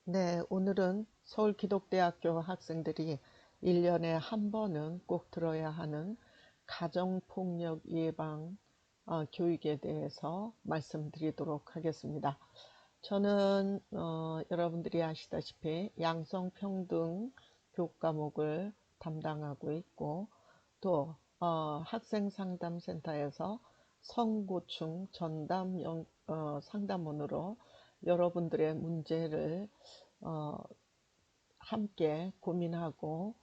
네, 오늘은 서울기독대학교 학생들이 1년에 한 번은 꼭 들어야 하는 가정폭력 예방 교육에 대해서 말씀드리도록 하겠습니다. 저는 여러분들이 아시다시피 양성평등 교과목을 담당하고 있고 또 학생상담센터에서 성고충 전담 상담원으로 여러분들의 문제를 어, 함께 고민하고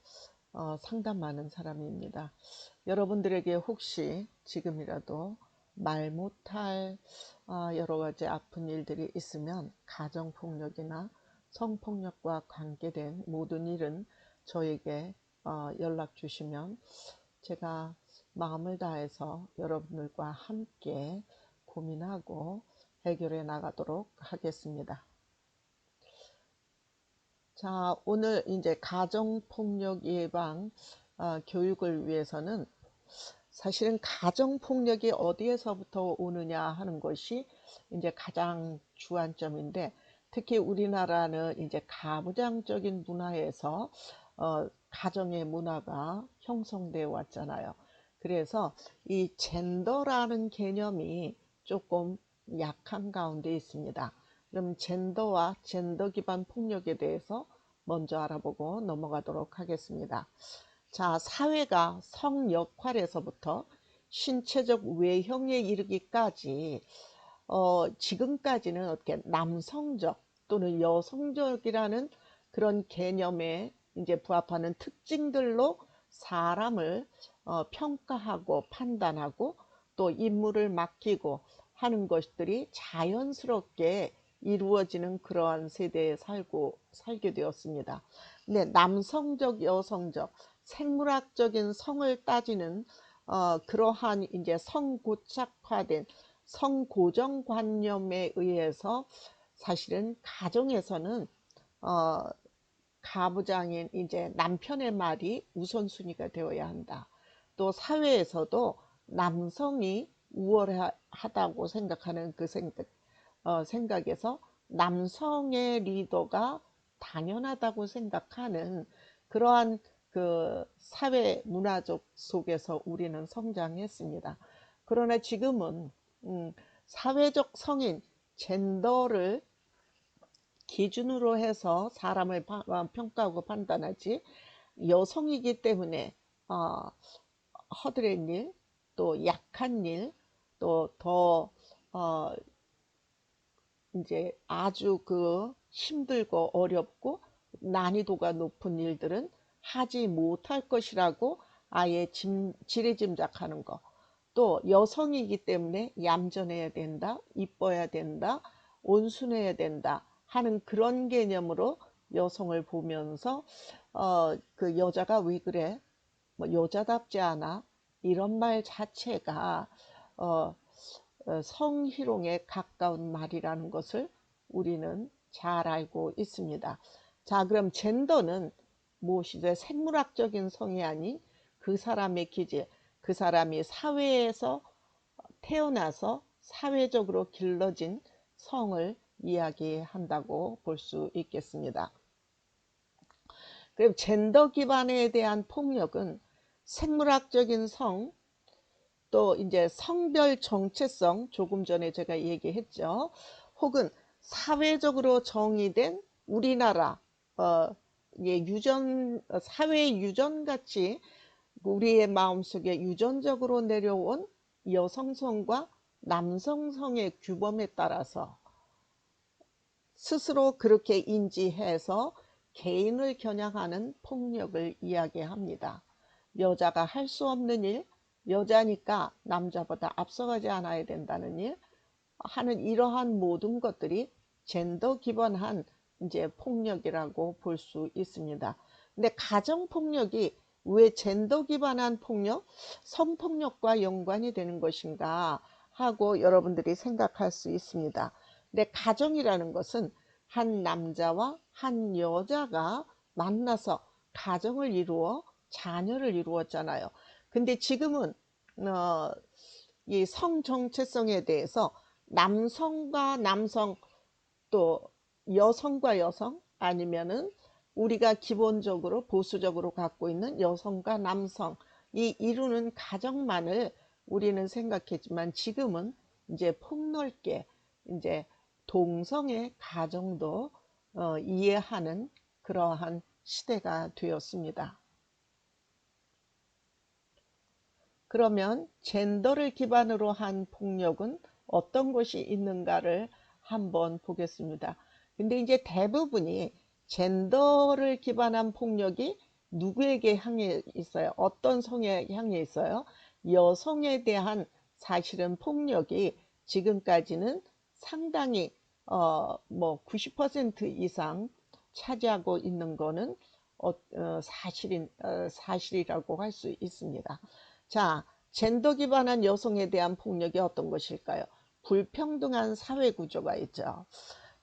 상담하는 사람입니다. 여러분들에게 혹시 지금이라도 말 못할 여러 가지 아픈 일들이 있으면 가정폭력이나 성폭력과 관계된 모든 일은 저에게 연락 주시면 제가 마음을 다해서 여러분들과 함께 고민하고 해결해 나가도록 하겠습니다. 자, 오늘 이제 가정폭력 예방 교육을 위해서는 사실은 가정폭력이 어디에서부터 오느냐 하는 것이 이제 가장 주안점인데, 특히 우리나라는 이제 가부장적인 문화에서 가정의 문화가 형성되어 왔잖아요. 그래서 이 젠더라는 개념이 조금 약한 가운데 있습니다. 그럼 젠더와 젠더 기반 폭력에 대해서 먼저 알아보고 넘어가도록 하겠습니다. 자, 사회가 성 역할에서부터 신체적 외형에 이르기까지 지금까지는 어떻게 남성적 또는 여성적이라는 그런 개념에 이제 부합하는 특징들로 사람을 평가하고 판단하고 또 임무를 맡기고 하는 것들이 자연스럽게 이루어지는 그러한 세대에 살게 되었습니다. 근데 남성적, 여성적, 생물학적인 성을 따지는 그러한 이제 성고착화된 성고정관념에 의해서 사실은 가정에서는 어, 가부장인 이제 남편의 말이 우선순위가 되어야 한다. 또 사회에서도 남성이 우월하다고 생각하는 그 생각에서 남성의 리더가 당연하다고 생각하는 그러한 그 사회 문화적 속에서 우리는 성장했습니다. 그러나 지금은 사회적 성인 젠더를 기준으로 해서 사람을 평가하고 판단하지, 여성이기 때문에 허드렛 일, 또 약한 일, 또 더 이제 아주 그 힘들고 어렵고 난이도가 높은 일들은 하지 못할 것이라고 아예 지레짐작하는 거. 또 여성이기 때문에 얌전해야 된다, 이뻐야 된다, 온순해야 된다 하는 그런 개념으로 여성을 보면서 그 여자가 왜 그래? 뭐 여자답지 않아? 이런 말 자체가 어, 성희롱에 가까운 말이라는 것을 우리는 잘 알고 있습니다. 자, 그럼 젠더는 무엇이죠? 생물학적인 성이 아닌 그 사람의 기질, 그 사람이 사회에서 태어나서 사회적으로 길러진 성을 이야기한다고 볼 수 있겠습니다. 그럼 젠더 기반에 대한 폭력은 생물학적인 성, 또 이제 성별 정체성, 조금 전에 제가 얘기했죠. 혹은 사회적으로 정의된 우리나라 사회 유전 같이 우리의 마음속에 유전적으로 내려온 여성성과 남성성의 규범에 따라서 스스로 그렇게 인지해서 개인을 겨냥하는 폭력을 이야기합니다. 여자가 할 수 없는 일, 여자니까 남자보다 앞서가지 않아야 된다는 일 하는 이러한 모든 것들이 젠더 기반한 이제 폭력이라고 볼 수 있습니다. 근데 가정 폭력이 왜 젠더 기반한 폭력, 성폭력과 연관이 되는 것인가 하고 여러분들이 생각할 수 있습니다. 근데 가정이라는 것은 한 남자와 한 여자가 만나서 가정을 이루어 자녀를 이루었잖아요. 근데 지금은 이 성 정체성에 대해서 남성과 남성, 또 여성과 여성, 아니면은 우리가 기본적으로 보수적으로 갖고 있는 여성과 남성이 이루는 가정만을 우리는 생각했지만 지금은 이제 폭넓게 이제 동성애 가정도 이해하는 그러한 시대가 되었습니다. 그러면 젠더를 기반으로 한 폭력은 어떤 것이 있는가를 한번 보겠습니다. 근데 이제 대부분이 젠더를 기반한 폭력이 누구에게 향해 있어요? 어떤 성에 향해 있어요? 여성에 대한 사실은 폭력이 지금까지는 상당히 뭐 90% 이상 차지하고 있는 거는 사실이라고 할 수 있습니다. 자, 젠더 기반한 여성에 대한 폭력이 어떤 것일까요? 불평등한 사회 구조가 있죠.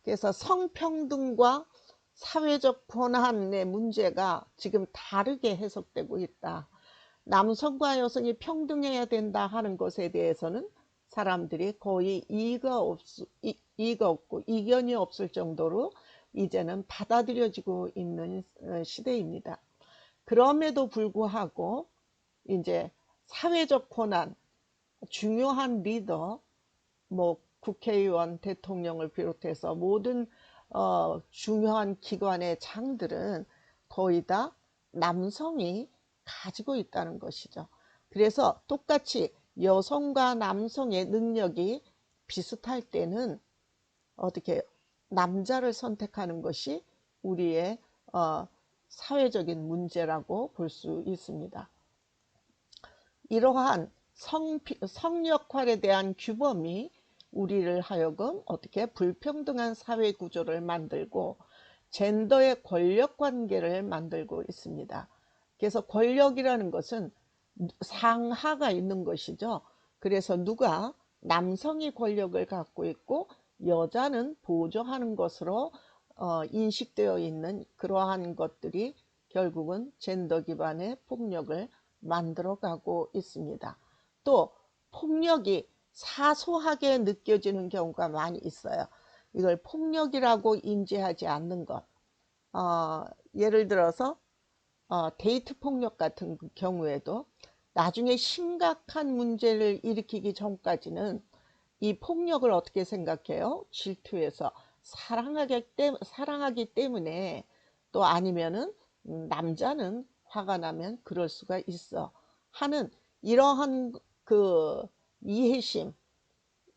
그래서 성평등과 사회적 권한의 문제가 지금 다르게 해석되고 있다. 남성과 여성이 평등해야 된다 하는 것에 대해서는 사람들이 거의 이의가 없고 이견이 없을 정도로 이제는 받아들여지고 있는 시대입니다. 그럼에도 불구하고 이제 사회적 권한, 중요한 리더, 뭐 국회의원, 대통령을 비롯해서 모든 중요한 기관의 장들은 거의 다 남성이 가지고 있다는 것이죠. 그래서 똑같이 여성과 남성의 능력이 비슷할 때는 어떻게 남자를 선택하는 것이 우리의 사회적인 문제라고 볼 수 있습니다. 이러한 성 역할에 대한 규범이 우리를 하여금 어떻게 불평등한 사회 구조를 만들고 젠더의 권력 관계를 만들고 있습니다. 그래서 권력이라는 것은 상하가 있는 것이죠. 그래서 누가 남성이 권력을 갖고 있고 여자는 보조하는 것으로 인식되어 있는 그러한 것들이 결국은 젠더 기반의 폭력을 만들어가고 있습니다. 또 폭력이 사소하게 느껴지는 경우가 많이 있어요. 이걸 폭력이라고 인지하지 않는 것. 예를 들어서 데이트 폭력 같은 경우에도 나중에 심각한 문제를 일으키기 전까지는 이 폭력을 어떻게 생각해요? 질투해서 사랑하기 때문에 또 아니면은 남자는 화가 나면 그럴 수가 있어 하는 이러한 그 이해심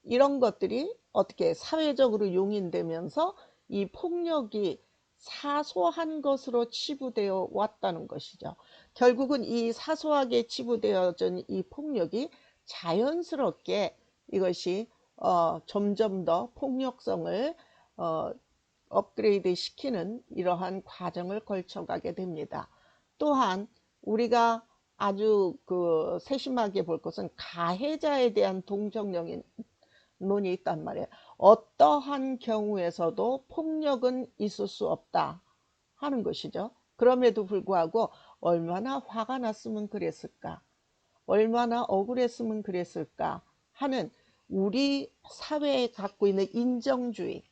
이런 것들이 어떻게 사회적으로 용인되면서 이 폭력이 사소한 것으로 치부되어 왔다는 것이죠. 결국은 이 사소하게 치부되어진 이 폭력이 자연스럽게 이것이 점점 더 폭력성을 업그레이드 시키는 이러한 과정을 거쳐가게 됩니다. 또한 우리가 아주 세심하게 볼 것은 가해자에 대한 동정론이 있단 말이에요. 어떠한 경우에서도 폭력은 있을 수 없다 하는 것이죠. 그럼에도 불구하고 얼마나 화가 났으면 그랬을까, 얼마나 억울했으면 그랬을까 하는 우리 사회에 갖고 있는 인정주의,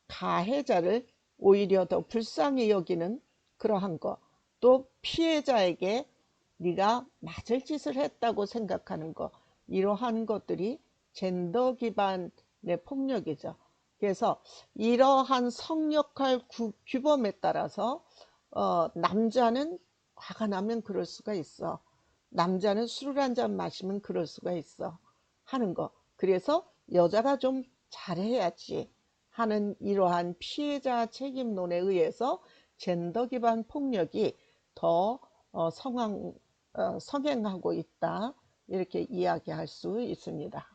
가해자를 오히려 더 불쌍히 여기는 그러한 것, 또 피해자에게 네가 맞을 짓을 했다고 생각하는 것, 이러한 것들이 젠더 기반의 폭력이죠. 그래서 이러한 성역할 규범에 따라서 남자는 화가 나면 그럴 수가 있어, 남자는 술을 한 잔 마시면 그럴 수가 있어 하는 거. 그래서 여자가 좀 잘해야지 하는 이러한 피해자 책임론에 의해서 젠더 기반 폭력이 더 성행하고 있다 이렇게 이야기할 수 있습니다.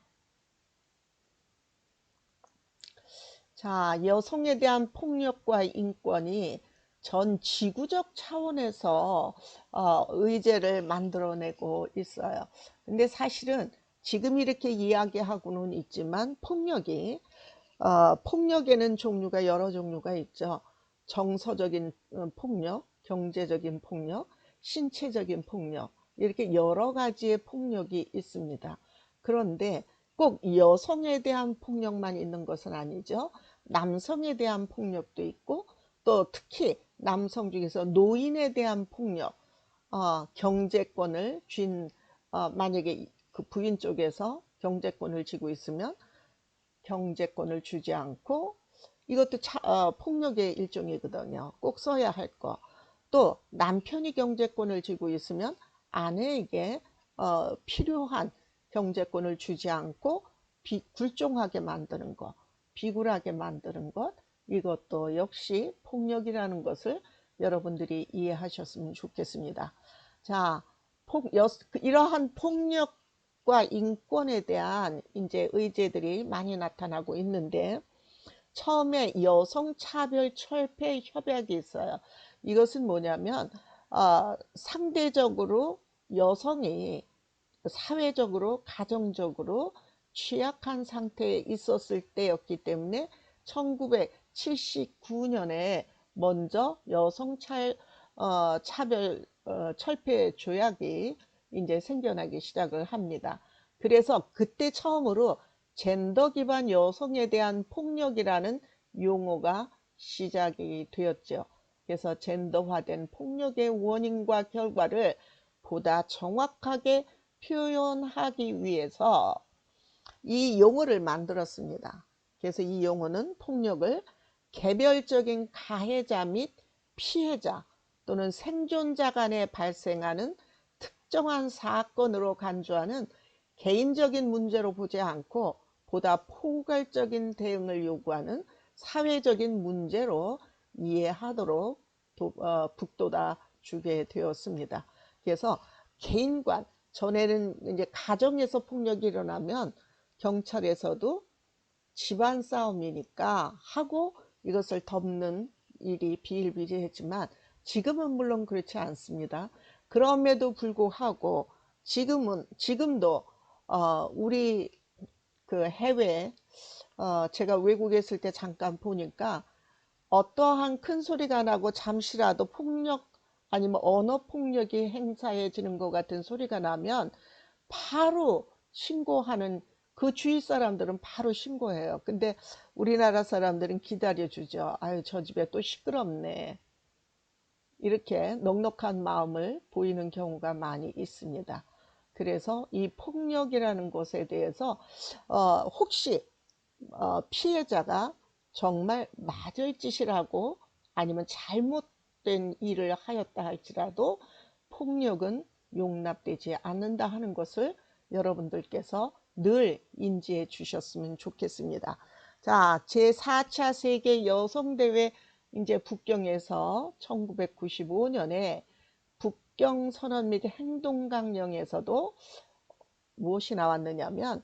자, 여성에 대한 폭력과 인권이 전 지구적 차원에서 의제를 만들어내고 있어요. 근데 사실은 지금 이렇게 이야기하고는 있지만 폭력에는 종류가 여러 종류가 있죠. 정서적인 폭력, 경제적인 폭력, 신체적인 폭력 이렇게 여러 가지의 폭력이 있습니다. 그런데 꼭 여성에 대한 폭력만 있는 것은 아니죠. 남성에 대한 폭력도 있고 또 특히 남성 중에서 노인에 대한 폭력, 경제권을 쥔 만약에 그 부인 쪽에서 경제권을 쥐고 있으면 경제권을 주지 않고, 이것도 폭력의 일종이거든요. 꼭 써야 할 거. 또 남편이 경제권을 쥐고 있으면 아내에게 필요한 경제권을 주지 않고 굴종하게 만드는 것, 비굴하게 만드는 것, 이것도 역시 폭력이라는 것을 여러분들이 이해하셨으면 좋겠습니다. 자, 이러한 폭력과 인권에 대한 이제 의제들이 많이 나타나고 있는데, 처음에 여성차별철폐협약이 있어요. 이것은 뭐냐면 상대적으로 여성이 사회적으로 가정적으로 취약한 상태에 있었을 때였기 때문에 1979년에 먼저 차별 철폐 조약이 이제 생겨나기 시작을 합니다. 그래서 그때 처음으로 젠더 기반 여성에 대한 폭력이라는 용어가 시작이 되었죠. 그래서 젠더화된 폭력의 원인과 결과를 보다 정확하게 표현하기 위해서 이 용어를 만들었습니다. 그래서 이 용어는 폭력을 개별적인 가해자 및 피해자 또는 생존자 간에 발생하는 특정한 사건으로 간주하는 개인적인 문제로 보지 않고 보다 포괄적인 대응을 요구하는 사회적인 문제로 이해하도록 북돋아 주게 되었습니다. 그래서 개인관, 전에는 이제 가정에서 폭력이 일어나면 경찰에서도 집안 싸움이니까 하고 이것을 덮는 일이 비일비재했지만, 지금은 물론 그렇지 않습니다. 그럼에도 불구하고 지금도 우리 그 해외, 제가 외국에 있을 때 잠깐 보니까 어떠한 큰 소리가 나고 잠시라도 폭력 아니면 언어 폭력이 행사해지는 것 같은 소리가 나면 바로 신고하는, 그 주위 사람들은 바로 신고해요. 근데 우리나라 사람들은 기다려주죠. 아유, 저 집에 또 시끄럽네. 이렇게 넉넉한 마음을 보이는 경우가 많이 있습니다. 그래서 이 폭력이라는 것에 대해서 혹시 피해자가 정말 맞을 짓이라고 아니면 잘못된 일을 하였다 할지라도 폭력은 용납되지 않는다 하는 것을 여러분들께서 늘 인지해 주셨으면 좋겠습니다. 자, 제4차 세계 여성대회, 이제 북경에서 1995년에 북경선언 및 행동강령에서도 무엇이 나왔느냐면,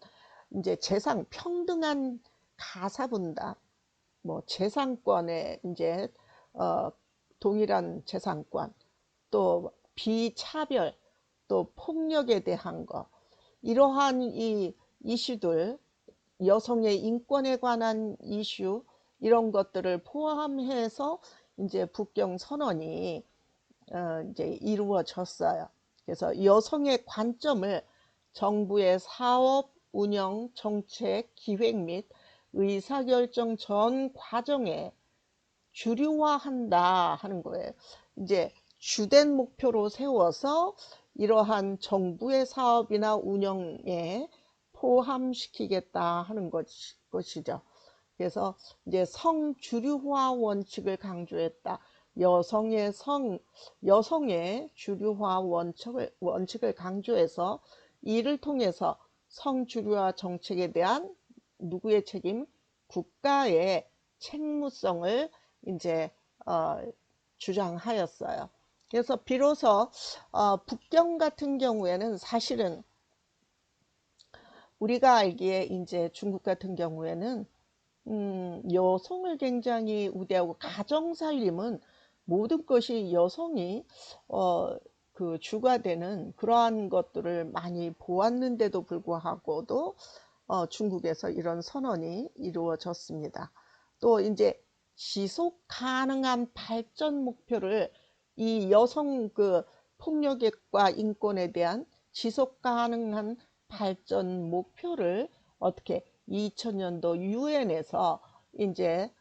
이제 재산 평등한 가사분담, 뭐 재산권에 이제 동일한 재산권, 또 비차별, 또 폭력에 대한 것, 이러한 이 이슈들, 여성의 인권에 관한 이슈, 이런 것들을 포함해서 이제 북경 선언이 이제 이루어졌어요. 그래서 여성의 관점을 정부의 사업, 운영, 정책, 기획 및 의사결정 전 과정에 주류화한다 하는 거예요. 이제 주된 목표로 세워서 이러한 정부의 사업이나 운영에 포함시키겠다 하는 것이죠. 그래서 이제 성주류화 원칙을 강조했다. 여성의 주류화 원칙을 강조해서 이를 통해서 성주류화 정책에 대한 누구의 책임? 국가의 책무성을 이제 주장하였어요. 그래서 비로소 북경 같은 경우에는 사실은 우리가 알기에 이제 중국 같은 경우에는 여성을 굉장히 우대하고 가정살림은 모든 것이 여성이 그 주가 되는 그러한 것들을 많이 보았는데도 불구하고도 중국에서 이런 선언이 이루어졌습니다. 또 이제 지속 가능한 발전 목표를, 이 여성 그 폭력과 인권에 대한 지속 가능한 발전 목표를 어떻게 2000년도 유엔에서 이제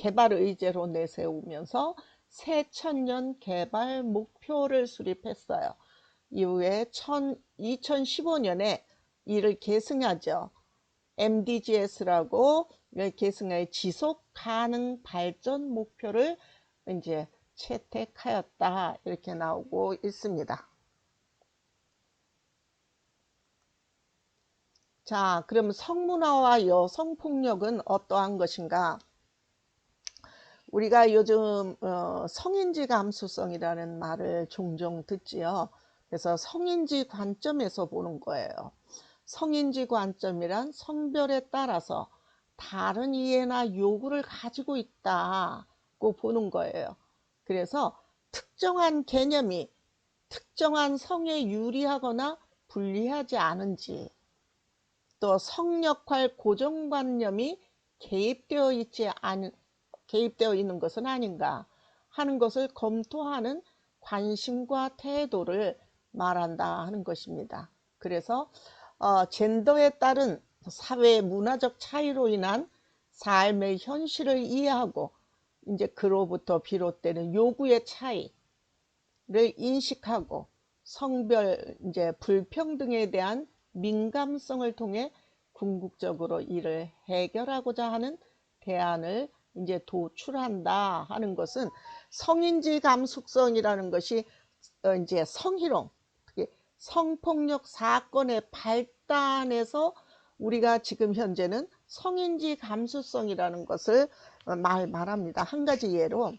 개발 의제로 내세우면서 새천년 개발 목표를 수립했어요. 이후에 2015년에 이를 계승하죠. MDGs라고 계승하여 지속 가능 발전 목표를 이제 채택하였다. 이렇게 나오고 있습니다. 자, 그럼 성문화와 여성폭력은 어떠한 것인가? 우리가 요즘 성인지 감수성이라는 말을 종종 듣지요. 그래서 성인지 관점에서 보는 거예요. 성인지 관점이란 성별에 따라서 다른 이해나 요구를 가지고 있다고 보는 거예요. 그래서 특정한 개념이 특정한 성에 유리하거나 불리하지 않은지, 또 성역할 고정관념이 개입되어 있는 것은 아닌가 하는 것을 검토하는 관심과 태도를 말한다 하는 것입니다. 그래서 젠더에 따른 사회 문화적 차이로 인한 삶의 현실을 이해하고 이제 그로부터 비롯되는 요구의 차이를 인식하고 성별 이제 불평등에 대한 민감성을 통해 궁극적으로 이를 해결하고자 하는 대안을 이제 도출한다 하는 것은 성인지 감수성이라는 것이 이제 성희롱, 성폭력 사건의 발단에서 우리가 지금 현재는 성인지 감수성이라는 것을 말합니다. 한 가지 예로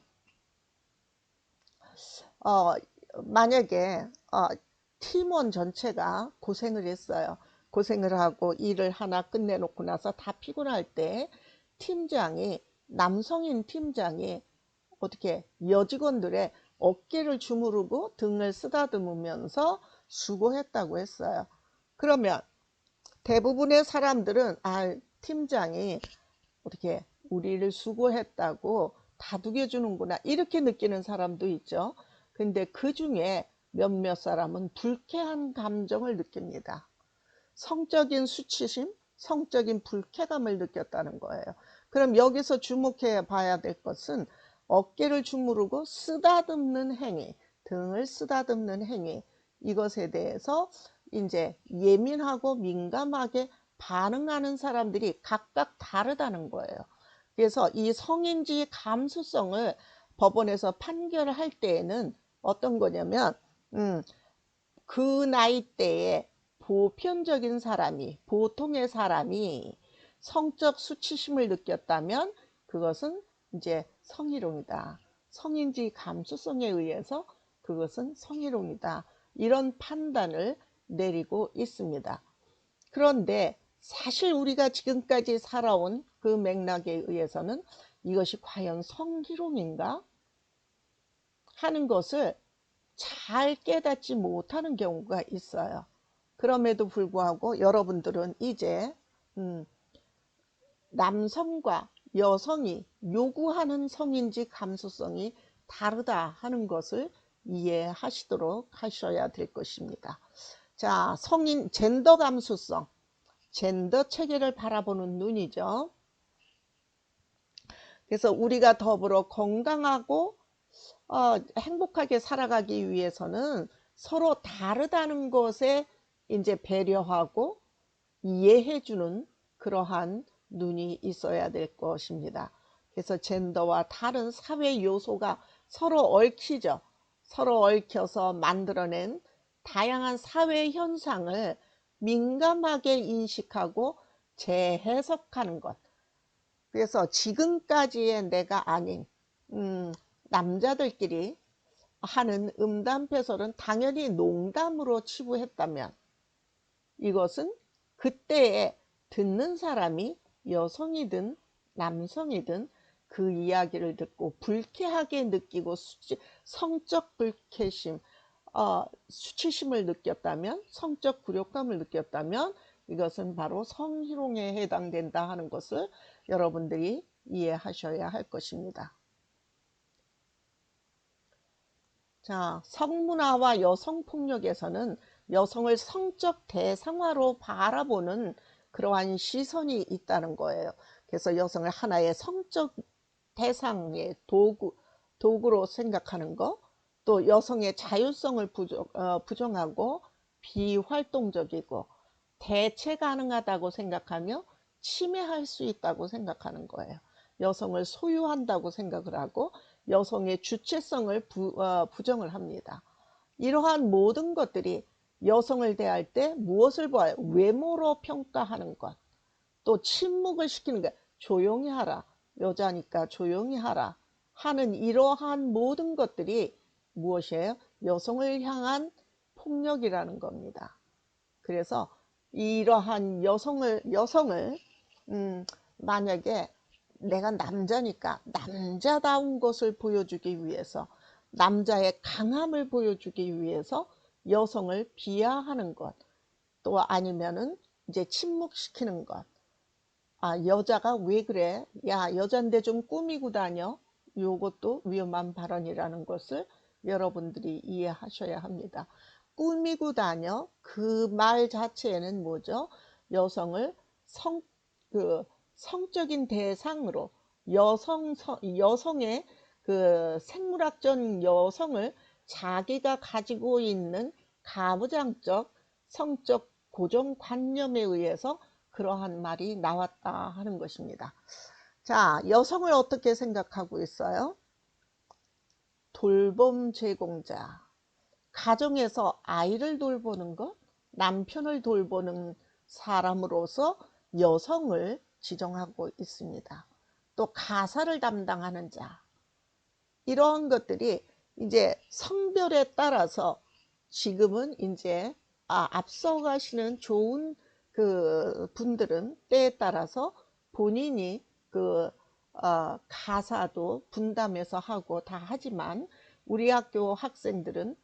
만약에 팀원 전체가 고생을 했어요. 고생을 하고 일을 하나 끝내놓고 나서 다 피곤할 때 남성인 팀장이 어떻게 여직원들의 어깨를 주무르고 등을 쓰다듬으면서 수고했다고 했어요. 그러면 대부분의 사람들은 팀장이 어떻게 우리를 수고했다고 다독여 주는구나 이렇게 느끼는 사람도 있죠. 근데 그 중에 몇몇 사람은 불쾌한 감정을 느낍니다. 성적인 수치심, 성적인 불쾌감을 느꼈다는 거예요. 그럼 여기서 주목해 봐야 될 것은 어깨를 주무르고 쓰다듬는 행위, 등을 쓰다듬는 행위, 이것에 대해서 이제 예민하고 민감하게 반응하는 사람들이 각각 다르다는 거예요. 그래서 이 성인지 감수성을 법원에서 판결할 때에는 어떤 거냐면 그 나이대에 보통의 사람이 성적 수치심을 느꼈다면 그것은 이제 성희롱이다. 성인지 감수성에 의해서 그것은 성희롱이다. 이런 판단을 내리고 있습니다. 그런데 사실 우리가 지금까지 살아온 그 맥락에 의해서는 이것이 과연 성희롱인가 하는 것을 잘 깨닫지 못하는 경우가 있어요. 그럼에도 불구하고 여러분들은 이제 남성과 여성이 요구하는 성인지 감수성이 다르다 하는 것을 이해하시도록 하셔야 될 것입니다. 자, 젠더 감수성, 젠더 체계를 바라보는 눈이죠. 그래서 우리가 더불어 건강하고 행복하게 살아가기 위해서는 서로 다르다는 것에 이제 배려하고 이해해주는 그러한 눈이 있어야 될 것입니다. 그래서 젠더와 다른 사회 요소가 서로 얽히죠. 서로 얽혀서 만들어낸 다양한 사회 현상을 민감하게 인식하고 재해석하는 것. 그래서 지금까지의 내가 아닌 남자들끼리 하는 음담패설은 당연히 농담으로 치부했다면 이것은 그때에 듣는 사람이 여성이든 남성이든 그 이야기를 듣고 불쾌하게 느끼고 성적 불쾌심, 수치심을 느꼈다면, 성적 굴욕감을 느꼈다면 이것은 바로 성희롱에 해당된다 하는 것을 여러분들이 이해하셔야 할 것입니다. 자, 성문화와 여성폭력에서는 여성을 성적 대상화로 바라보는 그러한 시선이 있다는 거예요. 그래서 여성을 하나의 성적 대상의 도구로 생각하는 거, 또 여성의 자율성을 부정하고 비활동적이고 대체 가능하다고 생각하며 침해할 수 있다고 생각하는 거예요. 여성을 소유한다고 생각을 하고 여성의 주체성을 부정을 합니다. 이러한 모든 것들이 여성을 대할 때 무엇을 보아요? 외모로 평가하는 것, 또 침묵을 시키는 것, 조용히 하라, 여자니까 조용히 하라 하는 이러한 모든 것들이 무엇이에요? 여성을 향한 폭력이라는 겁니다. 그래서 이러한 여성을 만약에 내가 남자니까 남자다운 것을 보여주기 위해서, 남자의 강함을 보여주기 위해서 여성을 비하하는 것, 또 아니면은 이제 침묵시키는 것. 여자가 왜 그래? 야, 여잔데 좀 꾸미고 다녀. 요것도 위험한 발언이라는 것을 여러분들이 이해하셔야 합니다. 꾸미고 다녀, 그 말 자체에는 뭐죠? 여성을 성적인 대상으로, 여성의 그 생물학적 여성을 자기가 가지고 있는 가부장적 성적 고정관념에 의해서 그러한 말이 나왔다 하는 것입니다. 자, 여성을 어떻게 생각하고 있어요? 돌봄 제공자. 가정에서 아이를 돌보는 것, 남편을 돌보는 사람으로서 여성을 지정하고 있습니다. 또 가사를 담당하는 자. 이러한 것들이 이제 성별에 따라서 지금은 이제 앞서가시는 좋은 그 분들은 때에 따라서 본인이 가사도 분담해서 하고 다 하지만 우리 학교 학생들은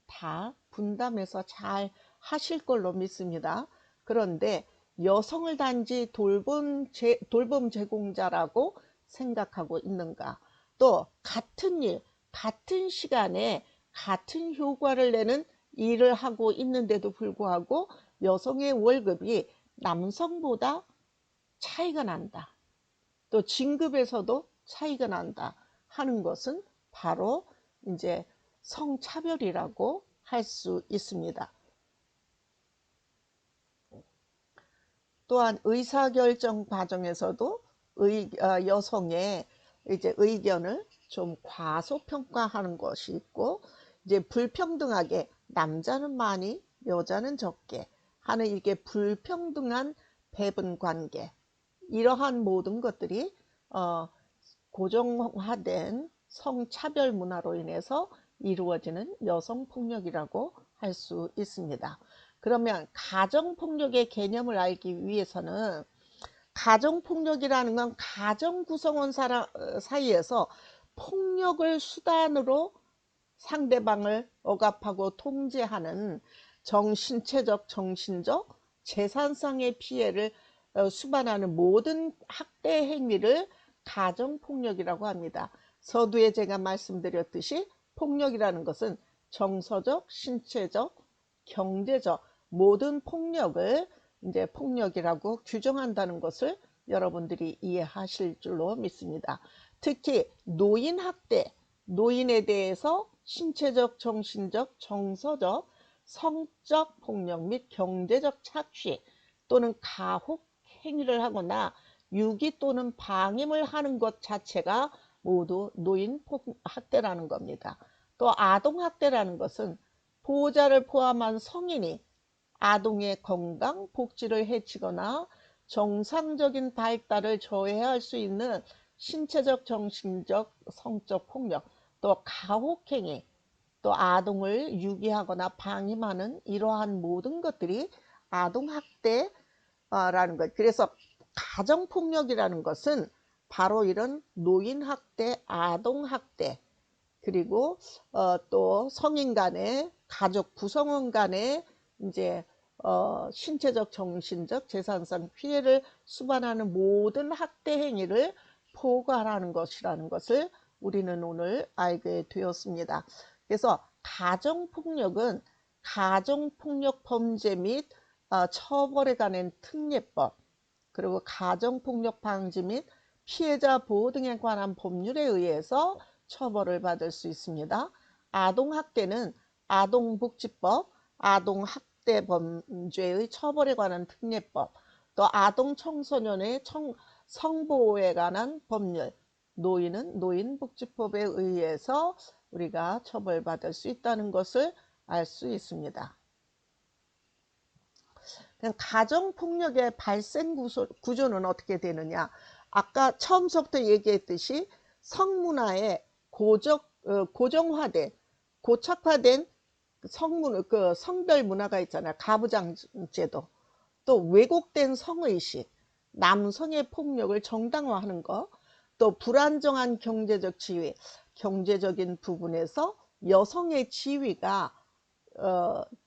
다 분담해서 잘 하실 걸로 믿습니다. 그런데 여성을 단지 돌봄 제공자라고 생각하고 있는가? 또 같은 일, 같은 시간에 같은 효과를 내는 일을 하고 있는데도 불구하고 여성의 월급이 남성보다 차이가 난다. 또 진급에서도 차이가 난다 하는 것은 바로 이제 성차별이라고 할 수 있습니다. 또한 의사결정 과정에서도 여성의 이제 의견을 좀 과소평가하는 것이 있고, 이제 불평등하게 남자는 많이 여자는 적게 하는 이게 불평등한 배분 관계, 이러한 모든 것들이 고정화된 성차별 문화로 인해서 이루어지는 여성폭력이라고 할 수 있습니다. 그러면 가정폭력의 개념을 알기 위해서는, 가정폭력이라는 건 가정 구성원 사이에서 폭력을 수단으로 상대방을 억압하고 통제하는 신체적, 정신적, 재산상의 피해를 수반하는 모든 학대 행위를 가정폭력이라고 합니다. 서두에 제가 말씀드렸듯이 폭력이라는 것은 정서적, 신체적, 경제적 모든 폭력을 이제 폭력이라고 규정한다는 것을 여러분들이 이해하실 줄로 믿습니다. 특히 노인학대, 노인에 대해서 신체적, 정신적, 정서적, 성적 폭력 및 경제적 착취 또는 가혹 행위를 하거나 유기 또는 방임을 하는 것 자체가 모두 노인 학대라는 겁니다. 또 아동학대라는 것은 보호자를 포함한 성인이 아동의 건강, 복지를 해치거나 정상적인 발달을 저해할 수 있는 신체적, 정신적, 성적 폭력, 또 가혹행위, 또 아동을 유기하거나 방임하는 이러한 모든 것들이 아동학대라는 것. 그래서 가정폭력이라는 것은 바로 이런 노인학대, 아동학대, 그리고 또 성인 간의, 가족 구성원 간의 이제 신체적, 정신적, 재산상 피해를 수반하는 모든 학대 행위를 포괄하는 것이라는 것을 우리는 오늘 알게 되었습니다. 그래서 가정폭력은 가정폭력 범죄 및 처벌에 관한 특례법, 그리고 가정폭력 방지 및 피해자 보호 등에 관한 법률에 의해서 처벌을 받을 수 있습니다. 아동학대는 아동복지법, 아동학대범죄의 처벌에 관한 특례법, 또 아동청소년의 성보호에 관한 법률, 노인은 노인복지법에 의해서 우리가 처벌받을 수 있다는 것을 알 수 있습니다. 가정폭력의 발생 구조는 어떻게 되느냐? 아까 처음부터 얘기했듯이 성문화에 고정화된, 고착화된 성별 문화가 있잖아요. 가부장제도, 또 왜곡된 성의식, 남성의 폭력을 정당화하는 것, 또 불안정한 경제적 지위, 경제적인 부분에서 여성의 지위가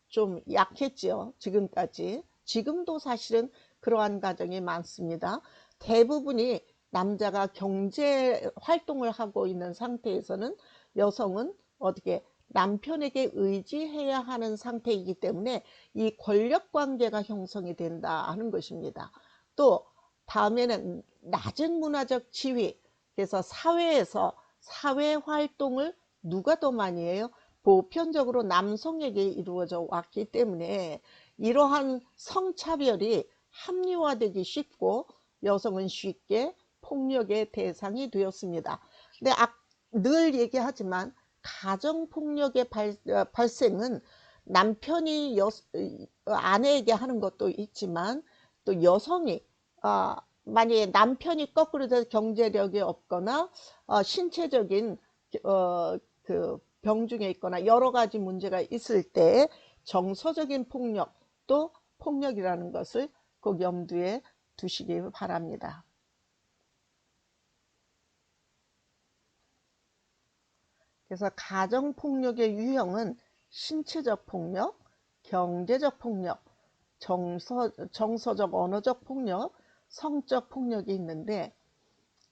좀 약했죠. 지금까지. 지금도 사실은 그러한 가정이 많습니다. 대부분이 남자가 경제 활동을 하고 있는 상태에서는 여성은 어떻게 남편에게 의지해야 하는 상태이기 때문에 이 권력 관계가 형성이 된다 하는 것입니다. 또 다음에는 낮은 문화적 지위, 그래서 사회에서 사회 활동을 누가 더 많이 해요? 보편적으로 남성에게 이루어져 왔기 때문에 이러한 성차별이 합리화되기 쉽고 여성은 쉽게 폭력의 대상이 되었습니다. 근데 늘 얘기하지만 가정폭력의 발생은 남편이 아내에게 하는 것도 있지만 또 여성이 만약에 남편이 거꾸로 돼서 경제력이 없거나 신체적인 그 병중에 있거나 여러 가지 문제가 있을 때 정서적인 폭력도 폭력이라는 것을 꼭 염두에 두시기 바랍니다. 그래서 가정폭력의 유형은 신체적 폭력, 경제적 폭력, 정서적 언어적 폭력, 성적 폭력이 있는데,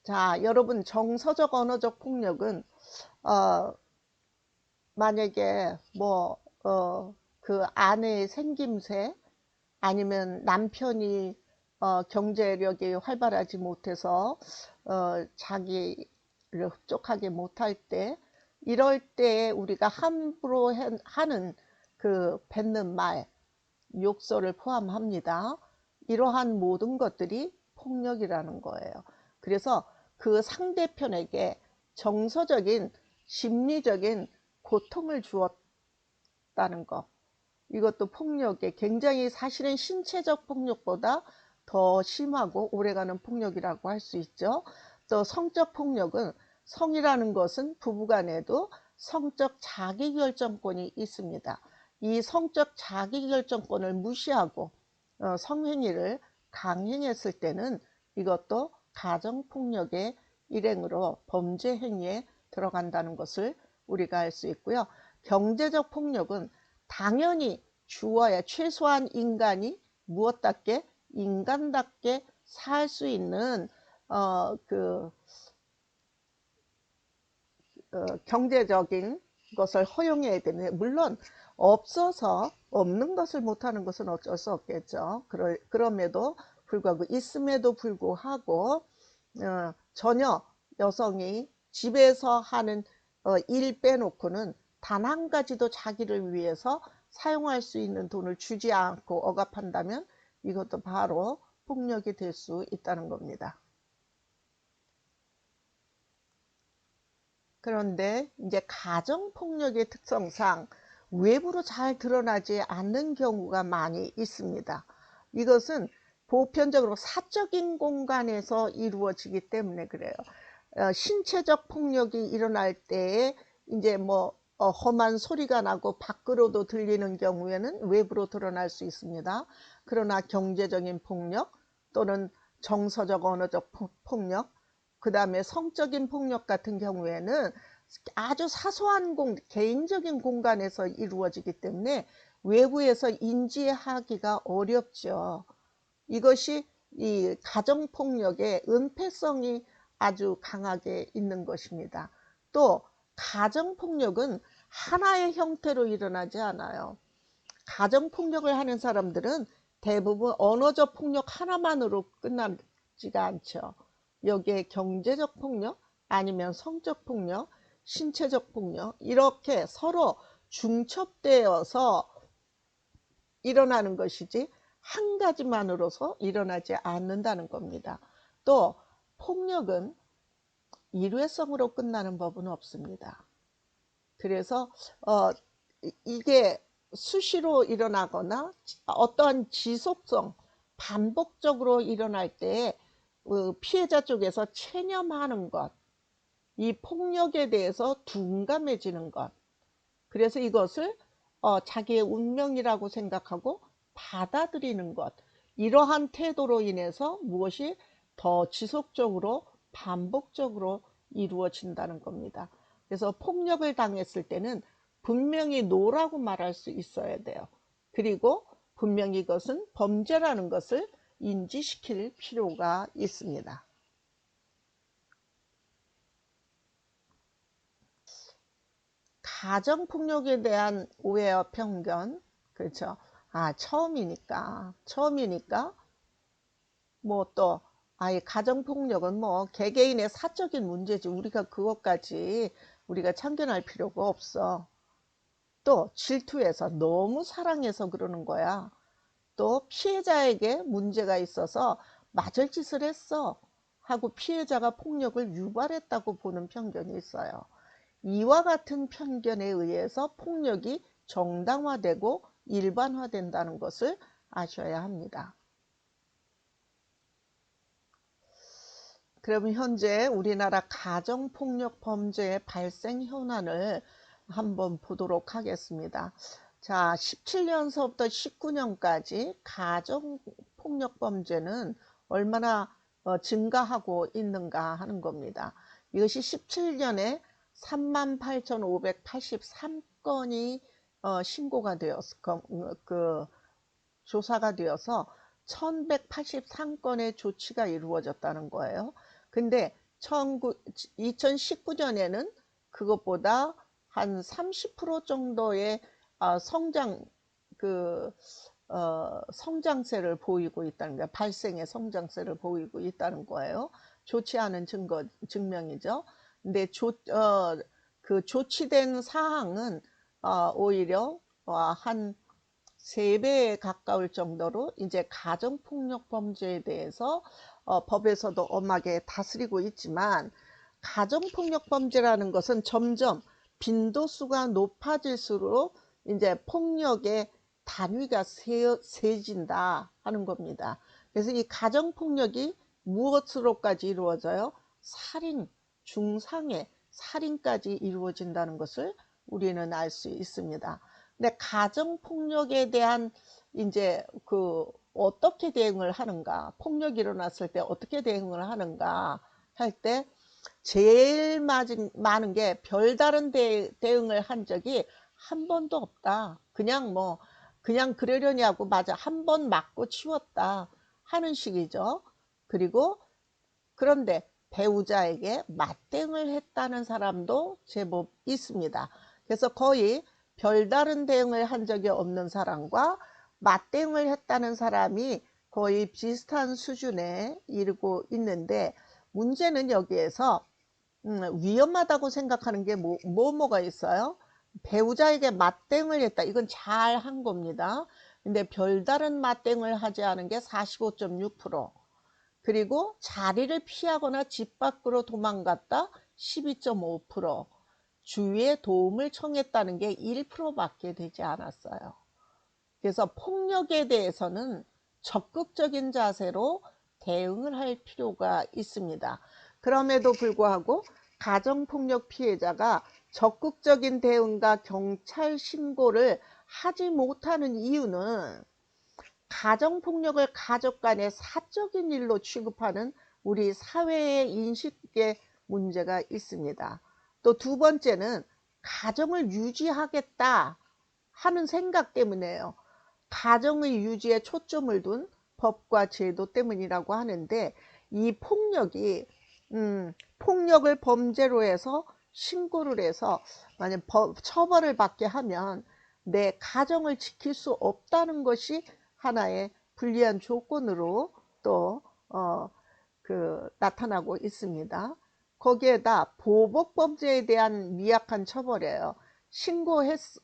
자, 여러분, 정서적 언어적 폭력은 만약에 그 아내의 생김새, 아니면 남편이 경제력이 활발하지 못해서 자기를 흡족하게 못할 때, 이럴 때 우리가 함부로 하는 그 뱉는 말, 욕설을 포함합니다. 이러한 모든 것들이 폭력이라는 거예요. 그래서 그 상대편에게 정서적인 심리적인 고통을 주었다는 것, 이것도 폭력의 굉장히 사실은 신체적 폭력보다 더 심하고 오래가는 폭력이라고 할 수 있죠. 또 성적 폭력은, 성이라는 것은 부부간에도 성적 자기결정권이 있습니다. 이 성적 자기결정권을 무시하고 성행위를 강행했을 때는 이것도 가정폭력의 일행으로 범죄 행위에 들어간다는 것을 우리가 알 수 있고요. 경제적 폭력은 당연히 주어야 최소한 인간이 무엇답게 인간답게 살 수 있는 경제적인 것을 허용해야 되는데, 물론 없어서 없는 것을 못하는 것은 어쩔 수 없겠죠. 그럼에도 불구하고, 있음에도 불구하고 전혀 여성이 집에서 하는 일 빼놓고는 단 한 가지도 자기를 위해서 사용할 수 있는 돈을 주지 않고 억압한다면 이것도 바로 폭력이 될 수 있다는 겁니다. 그런데 이제 가정폭력의 특성상 외부로 잘 드러나지 않는 경우가 많이 있습니다. 이것은 보편적으로 사적인 공간에서 이루어지기 때문에 그래요. 신체적 폭력이 일어날 때에 이제 험한 소리가 나고 밖으로도 들리는 경우에는 외부로 드러날 수 있습니다. 그러나 경제적인 폭력 또는 정서적 언어적 폭력, 그 다음에 성적인 폭력 같은 경우에는 아주 사소한 개인적인 공간에서 이루어지기 때문에 외부에서 인지하기가 어렵죠. 이것이 이 가정폭력의 은폐성이 아주 강하게 있는 것입니다. 또 가정폭력은 하나의 형태로 일어나지 않아요. 가정폭력을 하는 사람들은 대부분 언어적 폭력 하나만으로 끝나지가 않죠. 여기에 경제적 폭력 아니면 성적 폭력, 신체적 폭력 이렇게 서로 중첩되어서 일어나는 것이지 한 가지만으로서 일어나지 않는다는 겁니다. 또 폭력은 일회성으로 끝나는 법은 없습니다. 그래서 이게 수시로 일어나거나 어떠한 지속성, 반복적으로 일어날 때 피해자 쪽에서 체념하는 것, 이 폭력에 대해서 둔감해지는 것, 그래서 이것을 자기의 운명이라고 생각하고 받아들이는 것, 이러한 태도로 인해서 무엇이 더 지속적으로 반복적으로 이루어진다는 겁니다. 그래서 폭력을 당했을 때는 분명히 노라고 말할 수 있어야 돼요. 그리고 분명히 이것은 범죄라는 것을 인지시킬 필요가 있습니다. 가정폭력에 대한 오해와 편견, 그렇죠. 처음이니까 뭐 또 아예 가정폭력은 뭐 개개인의 사적인 문제지 우리가 그것까지 우리가 참견할 필요가 없어. 또 질투해서 너무 사랑해서 그러는 거야. 또 피해자에게 문제가 있어서 맞을 짓을 했어 하고 피해자가 폭력을 유발했다고 보는 편견이 있어요. 이와 같은 편견에 의해서 폭력이 정당화되고 일반화된다는 것을 아셔야 합니다. 그럼 현재 우리나라 가정폭력 범죄의 발생 현황을 한번 보도록 하겠습니다. 자, 17년서부터 19년까지 가정폭력 범죄는 얼마나 증가하고 있는가 하는 겁니다. 이것이 17년에 38,583건이 신고가 되었고 조사가 되어서 1183건의 조치가 이루어졌다는 거예요. 근데 2019년에는 그것보다 한 30% 정도의 성장세를 보이고 있다는 거예요. 발생의 성장세를 보이고 있다는 거예요. 좋지 않은 증명이죠. 근데 그 조치된 사항은 오히려 한 3배에 가까울 정도로 이제 가정폭력 범죄에 대해서 법에서도 엄하게 다스리고 있지만 가정폭력 범죄라는 것은 점점 빈도수가 높아질수록 이제 폭력의 단위가 세진다 하는 겁니다. 그래서 이 가정폭력이 무엇으로까지 이루어져요? 살인, 중상해, 살인까지 이루어진다는 것을 우리는 알 수 있습니다. 근데 가정폭력에 대한 이제 어떻게 대응을 하는가, 폭력이 일어났을 때 어떻게 대응을 하는가 할 때 제일 많은 게 별다른 대응을 한 적이 한 번도 없다. 그냥 그러려니 하고 맞아 한 번 맞고 치웠다 하는 식이죠. 그리고 그런데 배우자에게 맞대응을 했다는 사람도 제법 있습니다. 그래서 거의 별다른 대응을 한 적이 없는 사람과 맞대응을 했다는 사람이 거의 비슷한 수준에 이르고 있는데 문제는 여기에서 위험하다고 생각하는 게 뭐가 있어요? 배우자에게 맞대응을 했다. 이건 잘 한 겁니다. 근데 별다른 맞대응을 하지 않은 게 45.6%, 그리고 자리를 피하거나 집 밖으로 도망갔다 12.5%, 주위의 도움을 청했다는 게 1%밖에 되지 않았어요. 그래서 폭력에 대해서는 적극적인 자세로 대응을 할 필요가 있습니다. 그럼에도 불구하고 가정폭력 피해자가 적극적인 대응과 경찰 신고를 하지 못하는 이유는 가정폭력을 가족 간의 사적인 일로 취급하는 우리 사회의 인식의 문제가 있습니다. 또 두 번째는 가정을 유지하겠다 하는 생각 때문에요. 가정의 유지에 초점을 둔 법과 제도 때문이라고 하는데 이 폭력을 범죄로 해서 신고를 해서 만약 처벌을 받게 하면 내 가정을 지킬 수 없다는 것이 하나의 불리한 조건으로 또 나타나고 있습니다. 거기에다 보복범죄에 대한 미약한 처벌이에요. 신고해서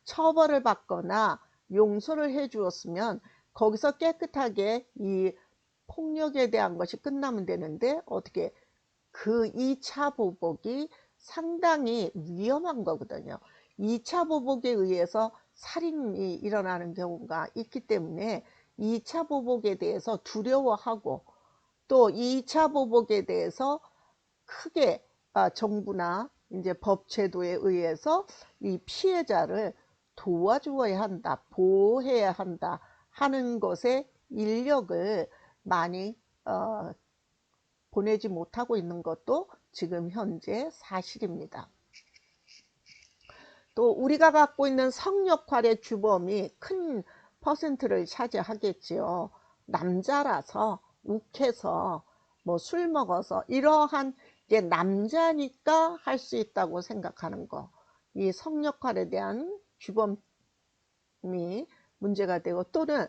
처벌을 받거나 용서를 해 주었으면 거기서 깨끗하게 이 폭력에 대한 것이 끝나면 되는데, 어떻게 그 2차 보복이 상당히 위험한 거거든요. 2차 보복에 의해서 살인이 일어나는 경우가 있기 때문에 2차 보복에 대해서 두려워하고, 또 2차 보복에 대해서 크게 정부나 이제 법 제도에 의해서 이 피해자를 도와주어야 한다, 보호해야 한다 하는 것에 인력을 많이 보내지 못하고 있는 것도 지금 현재 사실입니다. 또 우리가 갖고 있는 성역할의 주범이 큰 퍼센트를 차지하겠지요. 남자라서 욱해서 뭐 술 먹어서 이러한 이제 남자니까 할 수 있다고 생각하는 거, 이 성역할에 대한 주범이 문제가 되고, 또는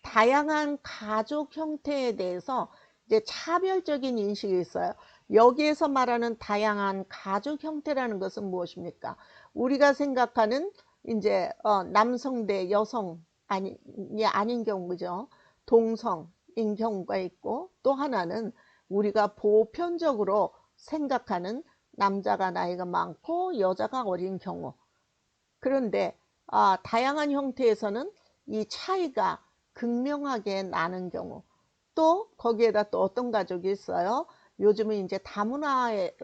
다양한 가족 형태에 대해서 이제 차별적인 인식이 있어요. 여기에서 말하는 다양한 가족 형태라는 것은 무엇입니까? 우리가 생각하는 이제 남성 대 여성 아닌 경우죠. 동성인 경우가 있고, 또 하나는 우리가 보편적으로 생각하는 남자가 나이가 많고 여자가 어린 경우. 그런데 다양한 형태에서는 이 차이가 극명하게 나는 경우, 또 거기에다 또 어떤 가족이 있어요. 요즘은 이제 다문화의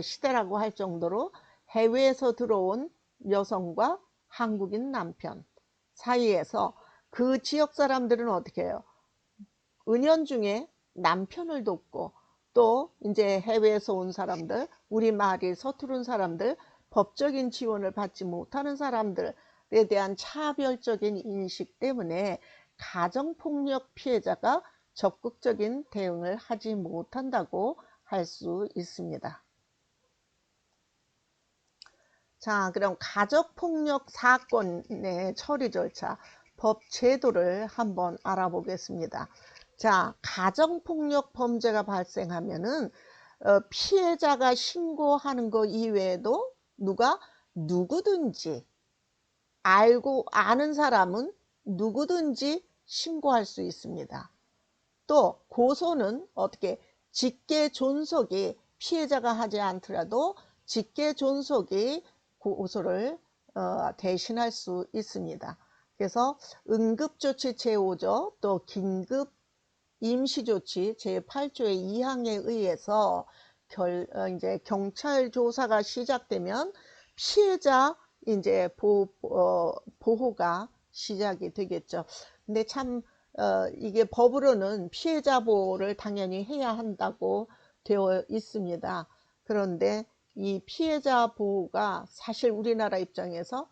시대라고 할 정도로 해외에서 들어온 여성과 한국인 남편 사이에서 그 지역 사람들은 어떻게 해요? 은연중에 남편을 돕고, 또 이제 해외에서 온 사람들, 우리말이 서투른 사람들, 법적인 지원을 받지 못하는 사람들에 대한 차별적인 인식 때문에 가정폭력 피해자가 적극적인 대응을 하지 못한다고 할 수 있습니다. 자, 그럼 가족폭력 사건의 처리 절차, 법 제도를 한번 알아보겠습니다. 자, 가정폭력 범죄가 발생하면은 피해자가 신고하는 것 이외에도 누구든지 아는 사람은 누구든지 신고할 수 있습니다. 또 고소는 어떻게 직계 존속이, 피해자가 하지 않더라도 직계 존속이 고소를 대신할 수 있습니다. 그래서 응급조치 제5조 또 긴급 임시조치 제8조의 2항에 의해서 이제 경찰 조사가 시작되면 피해자 이제 보호가 시작이 되겠죠. 근데 참 이게 법으로는 피해자 보호를 당연히 해야 한다고 되어 있습니다. 그런데 이 피해자 보호가 사실 우리나라 입장에서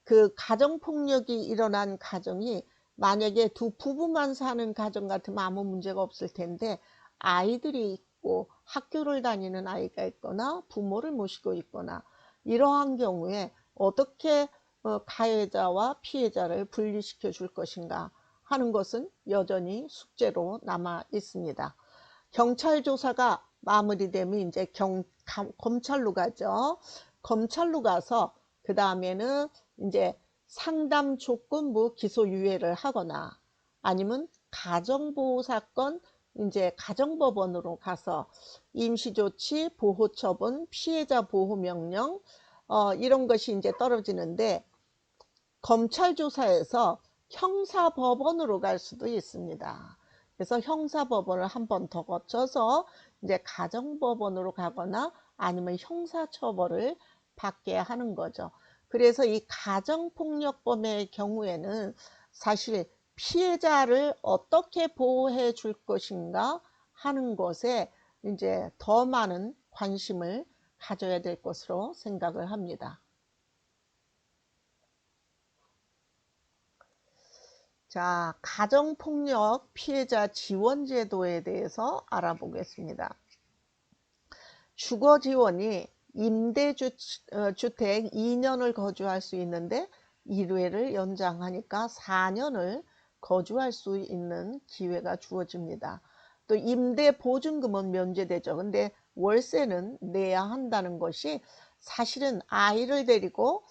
그 가정폭력이 일어난 가정이 만약에 두 부부만 사는 가정 같으면 아무 문제가 없을 텐데, 아이들이 있고 학교를 다니는 아이가 있거나 부모를 모시고 있거나 이러한 경우에 어떻게 가해자와 피해자를 분리시켜 줄 것인가 하는 것은 여전히 숙제로 남아 있습니다. 경찰 조사가 마무리되면 이제 검찰로 가죠. 검찰로 가서 그 다음에는 이제 상담 조건부 기소유예를 하거나, 아니면 가정보호 사건 이제 가정법원으로 가서 임시조치, 보호처분, 피해자 보호명령 이런 것이 이제 떨어지는데, 검찰 조사에서 형사법원으로 갈 수도 있습니다. 그래서 형사법원을 한 번 더 거쳐서 이제 가정법원으로 가거나 아니면 형사처벌을 받게 하는 거죠. 그래서 이 가정폭력범의 경우에는 사실 피해자를 어떻게 보호해 줄 것인가 하는 것에 이제 더 많은 관심을 가져야 될 것으로 생각을 합니다. 자, 가정폭력 피해자 지원제도에 대해서 알아보겠습니다. 주거지원이 임대주택 2년을 거주할 수 있는데 1회를 연장하니까 4년을 거주할 수 있는 기회가 주어집니다. 또 임대 보증금은 면제되죠. 근데 월세는 내야 한다는 것이 사실은 아이를 데리고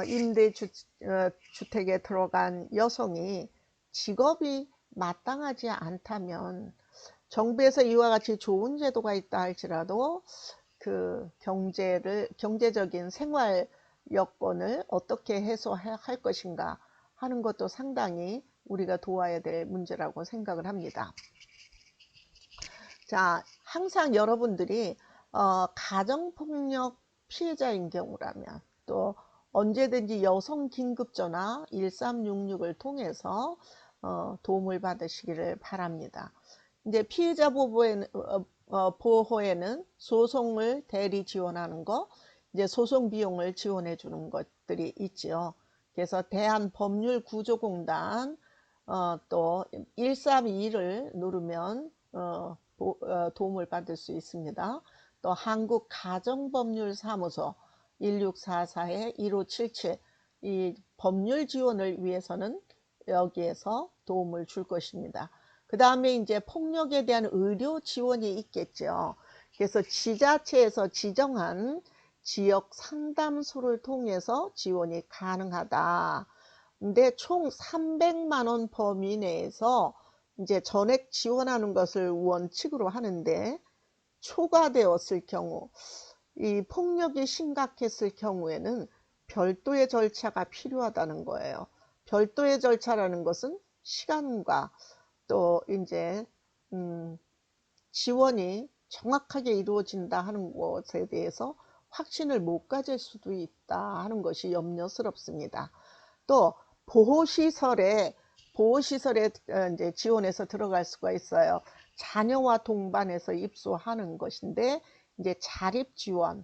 임대주택에 들어간 여성이 직업이 마땅하지 않다면 정부에서 이와 같이 좋은 제도가 있다 할지라도 그 경제적인 생활 여건을 어떻게 해소할 것인가 하는 것도 상당히 우리가 도와야 될 문제라고 생각을 합니다. 자, 항상 여러분들이 가정폭력 피해자인 경우라면 또 언제든지 여성 긴급전화 1366을 통해서 도움을 받으시기를 바랍니다. 이제 피해자 보호에는 소송을 대리 지원하는 거, 이제 소송 비용을 지원해 주는 것들이 있지요. 그래서 대한법률구조공단 또 1321을 누르면 도움을 받을 수 있습니다. 또 한국가정법률사무소 1644-1577 이 법률 지원을 위해서는 여기에서 도움을 줄 것입니다. 그 다음에 이제 폭력에 대한 의료 지원이 있겠죠. 그래서 지자체에서 지정한 지역 상담소를 통해서 지원이 가능하다. 근데 총 300만 원 범위 내에서 이제 전액 지원하는 것을 원칙으로 하는데 초과되었을 경우 이 폭력이 심각했을 경우에는 별도의 절차가 필요하다는 거예요. 별도의 절차라는 것은 시간과 또 이제 지원이 정확하게 이루어진다 하는 것에 대해서 확신을 못 가질 수도 있다 하는 것이 염려스럽습니다. 또 보호시설에 이제 지원해서 들어갈 수가 있어요. 자녀와 동반해서 입소하는 것인데 이제 자립 지원,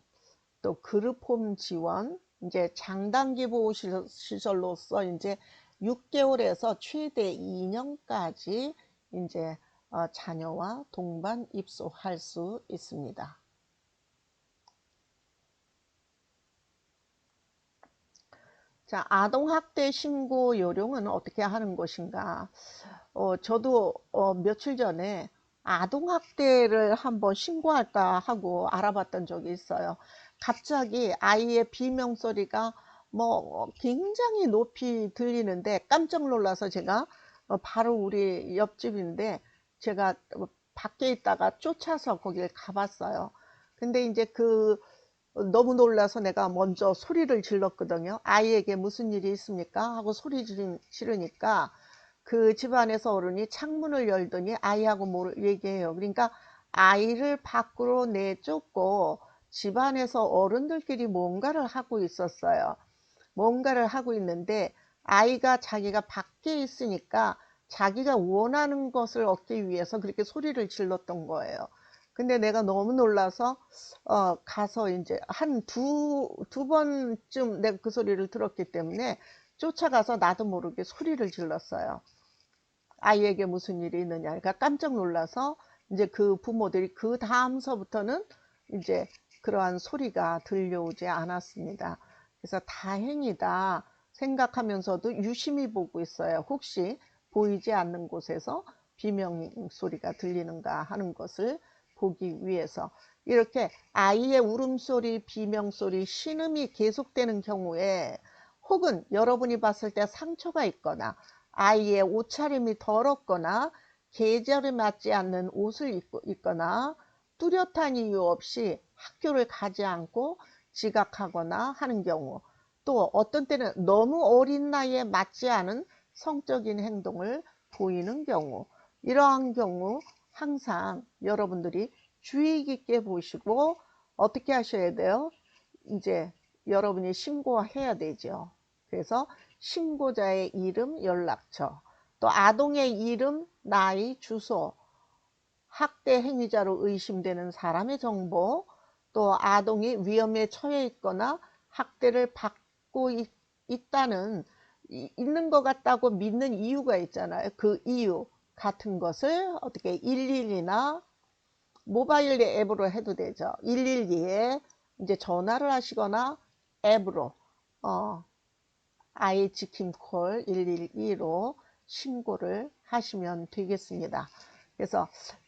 또 그룹홈 지원, 이제 장단기 보호시설로서 이제 6개월에서 최대 2년까지 이제 자녀와 동반 입소할 수 있습니다. 자, 아동학대 신고 요령은 어떻게 하는 것인가? 저도 며칠 전에 아동학대를 한번 신고할까 하고 알아봤던 적이 있어요. 갑자기 아이의 비명소리가 뭐 굉장히 높이 들리는데 깜짝 놀라서 제가 바로 우리 옆집인데 제가 밖에 있다가 쫓아서 거길 가봤어요. 근데 이제 너무 놀라서 내가 먼저 소리를 질렀거든요. 아이에게 무슨 일이 있습니까? 하고 소리 지르니까 그 집안에서 어른이 창문을 열더니 아이하고 뭘 얘기해요. 그러니까 아이를 밖으로 내쫓고 집안에서 어른들끼리 뭔가를 하고 있었어요. 뭔가를 하고 있는데 아이가 자기가 밖에 있으니까 자기가 원하는 것을 얻기 위해서 그렇게 소리를 질렀던 거예요. 근데 내가 너무 놀라서 가서 이제 한 두 번쯤 내가 그 소리를 들었기 때문에 쫓아가서 나도 모르게 소리를 질렀어요. 아이에게 무슨 일이 있느냐. 그러니까 깜짝 놀라서 이제 그 부모들이 그 다음서부터는 이제 그러한 소리가 들려오지 않았습니다. 그래서 다행이다 생각하면서도 유심히 보고 있어요. 혹시 보이지 않는 곳에서 비명 소리가 들리는가 하는 것을 보기 위해서. 이렇게 아이의 울음소리, 비명소리, 신음이 계속되는 경우에 혹은 여러분이 봤을 때 상처가 있거나 아이의 옷차림이 더럽거나 계절에 맞지 않는 옷을 입고 있거나 뚜렷한 이유 없이 학교를 가지 않고 지각하거나 하는 경우, 또 어떤 때는 너무 어린 나이에 맞지 않은 성적인 행동을 보이는 경우, 이러한 경우 항상 여러분들이 주의 깊게 보시고 어떻게 하셔야 돼요? 이제 여러분이 신고해야 되죠. 그래서 신고자의 이름, 연락처, 또 아동의 이름, 나이, 주소, 학대 행위자로 의심되는 사람의 정보, 또 아동이 위험에 처해 있거나 학대를 받고 있다는 있는 것 같다고 믿는 이유가 있잖아요. 그 이유 같은 것을 어떻게 112나 모바일 앱으로 해도 되죠. 112에 이제 전화를 하시거나 앱으로 아이 지킴 콜 112로 신고를 하시면 되겠습니다. 그래서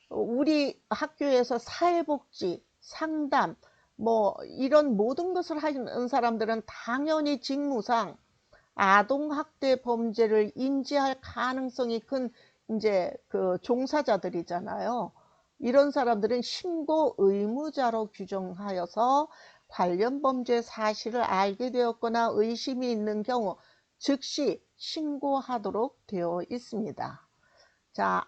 우리 학교에서 사회복지, 상담, 뭐 이런 모든 것을 하는 사람들은 당연히 직무상 아동학대 범죄를 인지할 가능성이 큰 이제 그 종사자들이잖아요. 이런 사람들은 신고 의무자로 규정하여서 관련 범죄 사실을 알게 되었거나 의심이 있는 경우 즉시 신고하도록 되어 있습니다. 자,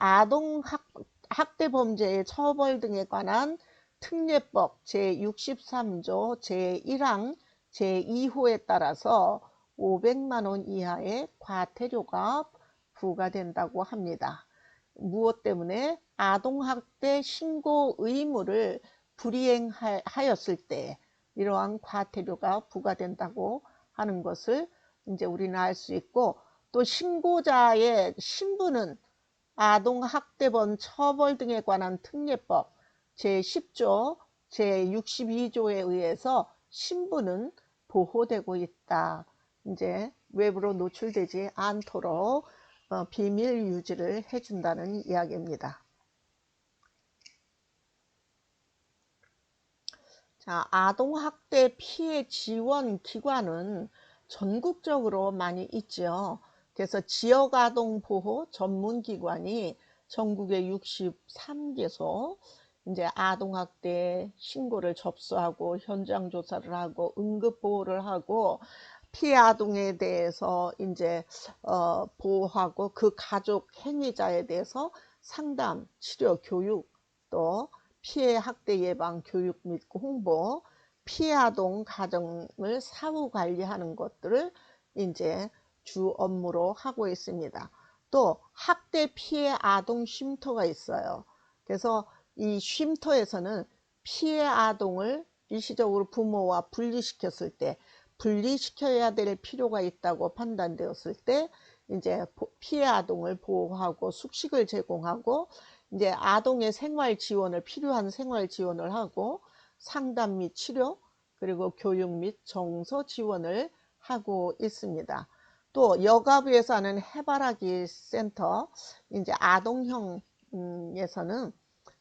학대 범죄의 처벌 등에 관한 특례법 제63조 제1항 제2호에 따라서 500만 원 이하의 과태료가 부과된다고 합니다. 무엇 때문에? 아동학대 신고 의무를 불이행하였을 때 이러한 과태료가 부과된다고 하는 것을 이제 우리는 알 수 있고, 또 신고자의 신분은 아동학대범 처벌 등에 관한 특례법 제10조 제62조에 의해서 신분은 보호되고 있다. 이제 외부로 노출되지 않도록 비밀 유지를 해준다는 이야기입니다. 자, 아동학대 피해 지원 기관은 전국적으로 많이 있죠. 그래서 지역아동보호 전문기관이 전국에 63개소 이제 아동학대 신고를 접수하고 현장 조사를 하고 응급보호를 하고 피해 아동에 대해서 이제 보호하고 그 가족 행위자에 대해서 상담, 치료, 교육, 또 피해 학대 예방 교육 및 홍보, 피해 아동 가정을 사후 관리하는 것들을 이제 주 업무로 하고 있습니다. 또 학대 피해 아동 쉼터가 있어요. 그래서 이 쉼터에서는 피해 아동을 일시적으로 부모와 분리시켰을 때 분리시켜야 될 필요가 있다고 판단되었을 때 이제 피해 아동을 보호하고 숙식을 제공하고 이제 아동의 생활 지원을 필요한 생활 지원을 하고 상담 및 치료 그리고 교육 및 정서 지원을 하고 있습니다. 또 여가부에서 하는 해바라기 센터 이제 아동형에서는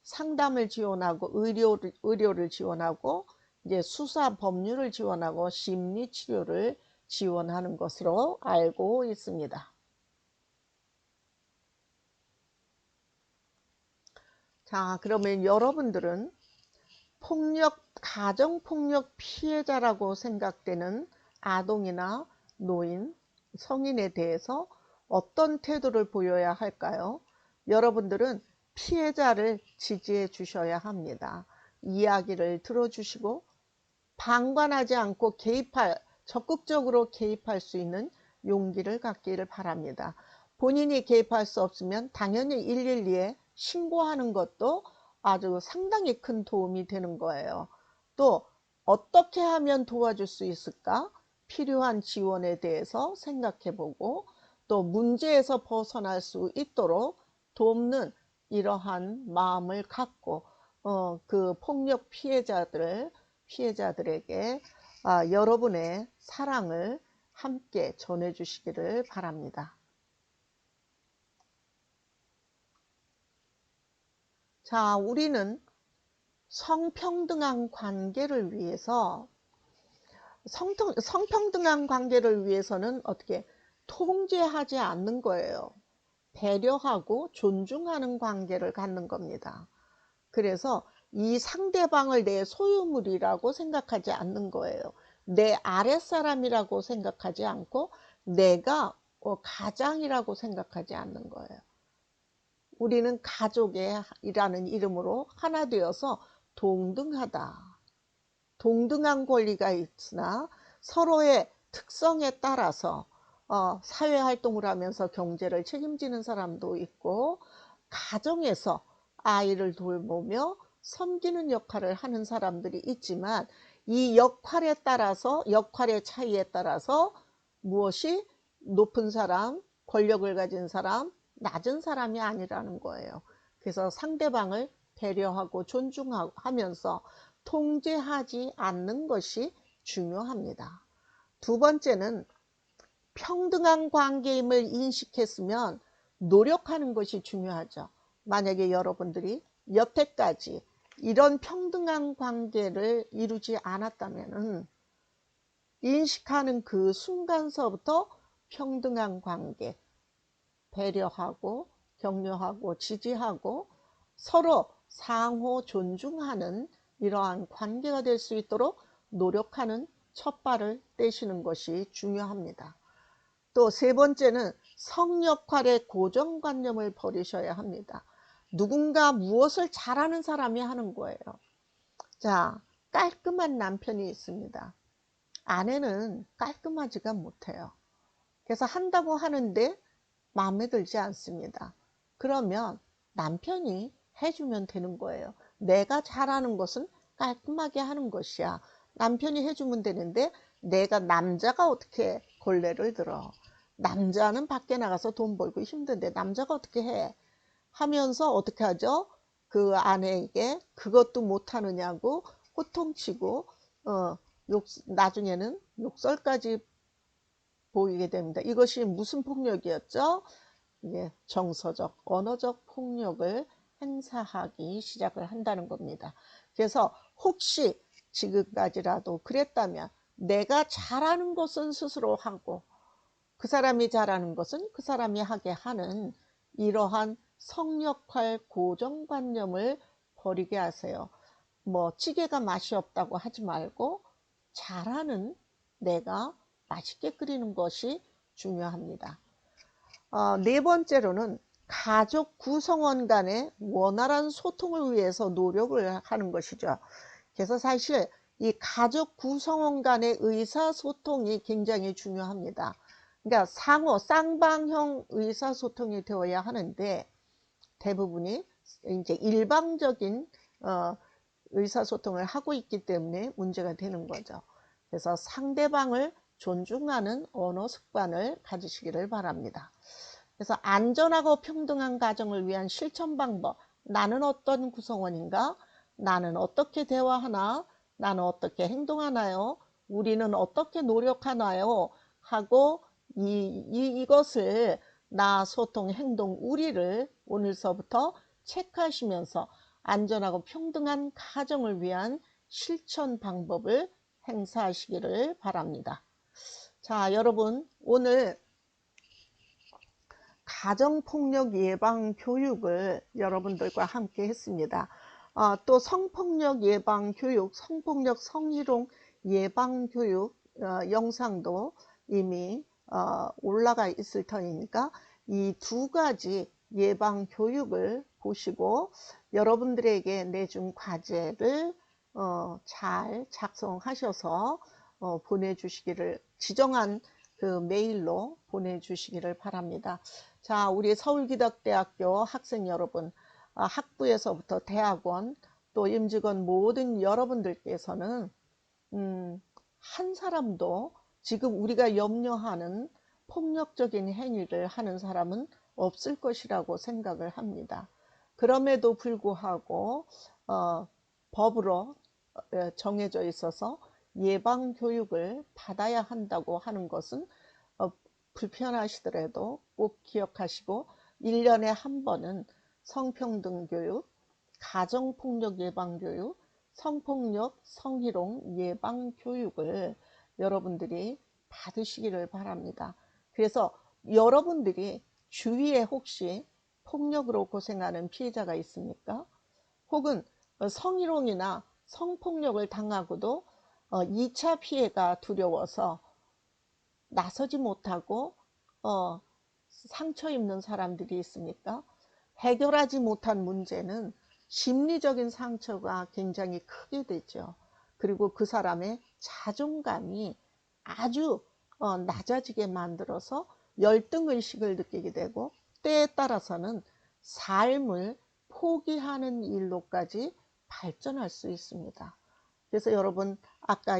상담을 지원하고 의료를 지원하고 이제 수사 법률을 지원하고 심리 치료를 지원하는 것으로 알고 있습니다. 자, 그러면 여러분들은 가정폭력 피해자라고 생각되는 아동이나 노인, 성인에 대해서 어떤 태도를 보여야 할까요? 여러분들은 피해자를 지지해 주셔야 합니다. 이야기를 들어주시고 방관하지 않고 적극적으로 개입할 수 있는 용기를 갖기를 바랍니다. 본인이 개입할 수 없으면 당연히 112에 신고하는 것도 아주 상당히 큰 도움이 되는 거예요. 또 어떻게 하면 도와줄 수 있을까? 필요한 지원에 대해서 생각해 보고 또 문제에서 벗어날 수 있도록 돕는 이러한 마음을 갖고 그 폭력 피해자들에게 여러분의 사랑을 함께 전해주시기를 바랍니다. 자, 우리는 성평등한 관계를 위해서 성평등한 관계를 위해서는 어떻게 통제하지 않는 거예요. 배려하고 존중하는 관계를 갖는 겁니다. 그래서 이 상대방을 내 소유물이라고 생각하지 않는 거예요. 내 아랫사람이라고 생각하지 않고 내가 가장이라고 생각하지 않는 거예요. 우리는 가족이라는 이름으로 하나 되어서 동등하다. 동등한 권리가 있으나 서로의 특성에 따라서 사회활동을 하면서 경제를 책임지는 사람도 있고 가정에서 아이를 돌보며 섬기는 역할을 하는 사람들이 있지만 이 역할의 차이에 따라서 무엇이 높은 사람, 권력을 가진 사람, 낮은 사람이 아니라는 거예요. 그래서 상대방을 배려하고 존중하면서 통제하지 않는 것이 중요합니다. 두 번째는 평등한 관계임을 인식했으면 노력하는 것이 중요하죠. 만약에 여러분들이 여태까지 이런 평등한 관계를 이루지 않았다면 인식하는 그 순간서부터 평등한 관계, 배려하고 격려하고 지지하고 서로 상호 존중하는 이러한 관계가 될 수 있도록 노력하는 첫발을 떼시는 것이 중요합니다. 또 세 번째는 성역할의 고정관념을 버리셔야 합니다. 누군가 무엇을 잘하는 사람이 하는 거예요. 자, 깔끔한 남편이 있습니다. 아내는 깔끔하지가 못해요. 그래서 한다고 하는데 마음에 들지 않습니다. 그러면 남편이 해주면 되는 거예요. 내가 잘하는 것은 깔끔하게 하는 것이야. 남편이 해주면 되는데 내가 남자가 어떻게 걸레를 들어. 남자는 밖에 나가서 돈 벌고 힘든데 남자가 어떻게 해. 하면서 어떻게 하죠? 그 아내에게 그것도 못하느냐고 호통치고 나중에는 욕설까지 보이게 됩니다. 이것이 무슨 폭력이었죠? 예, 정서적, 언어적 폭력을 행사하기 시작을 한다는 겁니다. 그래서 혹시 지금까지라도 그랬다면 내가 잘하는 것은 스스로 하고 그 사람이 잘하는 것은 그 사람이 하게 하는 이러한 성역할 고정관념을 버리게 하세요. 뭐 찌개가 맛이 없다고 하지 말고 잘하는 내가 맛있게 끓이는 것이 중요합니다. 네 번째로는 가족 구성원 간의 원활한 소통을 위해서 노력을 하는 것이죠. 그래서 사실 이 가족 구성원 간의 의사소통이 굉장히 중요합니다. 그러니까 상호 쌍방형 의사소통이 되어야 하는데 대부분이 이제 일방적인 의사소통을 하고 있기 때문에 문제가 되는 거죠. 그래서 상대방을 존중하는 언어 습관을 가지시기를 바랍니다. 그래서 안전하고 평등한 가정을 위한 실천 방법. 나는 어떤 구성원인가? 나는 어떻게 대화하나? 나는 어떻게 행동하나요? 우리는 어떻게 노력하나요? 하고 이것을 나 소통 행동 우리를 오늘서부터 체크하시면서 안전하고 평등한 가정을 위한 실천 방법을 행사하시기를 바랍니다. 자, 여러분 오늘 가정폭력 예방 교육을 여러분들과 함께 했습니다. 또 성폭력 예방 교육, 성폭력 성희롱 예방 교육 영상도 이미 올라가 있을 터이니까 이 두 가지 예방 교육을 보시고 여러분들에게 내준 과제를 잘 작성하셔서 보내주시기를 지정한 그 메일로 보내주시기를 바랍니다. 자, 우리 서울기덕대학교 학생 여러분, 학부에서부터 대학원 또 임직원 모든 여러분들께서는 한 사람도 지금 우리가 염려하는 폭력적인 행위를 하는 사람은 없을 것이라고 생각을 합니다. 그럼에도 불구하고 법으로 정해져 있어서 예방교육을 받아야 한다고 하는 것은 불편하시더라도 꼭 기억하시고 1년에 한 번은 성평등 교육, 가정폭력 예방 교육, 성폭력, 성희롱 예방 교육을 여러분들이 받으시기를 바랍니다. 그래서 여러분들이 주위에 혹시 폭력으로 고생하는 피해자가 있습니까? 혹은 성희롱이나 성폭력을 당하고도 2차 피해가 두려워서 나서지 못하고 상처 입는 사람들이 있습니까? 해결하지 못한 문제는 심리적인 상처가 굉장히 크게 되죠. 그리고 그 사람의 자존감이 아주 낮아지게 만들어서 열등의식을 느끼게 되고 때에 따라서는 삶을 포기하는 일로까지 발전할 수 있습니다. 그래서 여러분 아까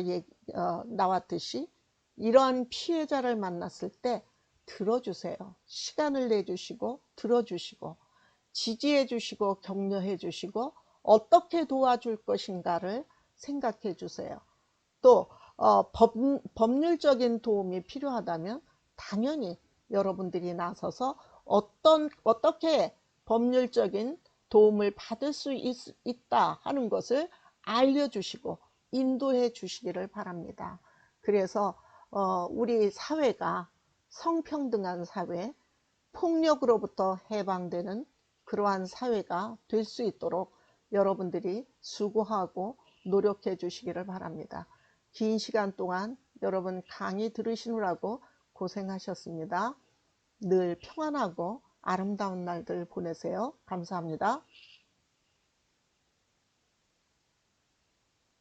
나왔듯이 이러한 피해자를 만났을 때 들어주세요. 시간을 내주시고 들어주시고 지지해 주시고 격려해 주시고 어떻게 도와줄 것인가를 생각해 주세요. 또 법률적인 도움이 필요하다면 당연히 여러분들이 나서서 어떻게 법률적인 도움을 받을 수 있다 하는 것을 알려주시고 인도해 주시기를 바랍니다. 그래서 우리 사회가 성평등한 사회, 폭력으로부터 해방되는 그러한 사회가 될 수 있도록 여러분들이 수고하고 노력해 주시기를 바랍니다. 긴 시간 동안 여러분 강의 들으시느라고 고생하셨습니다. 늘 평안하고 아름다운 날들 보내세요. 감사합니다.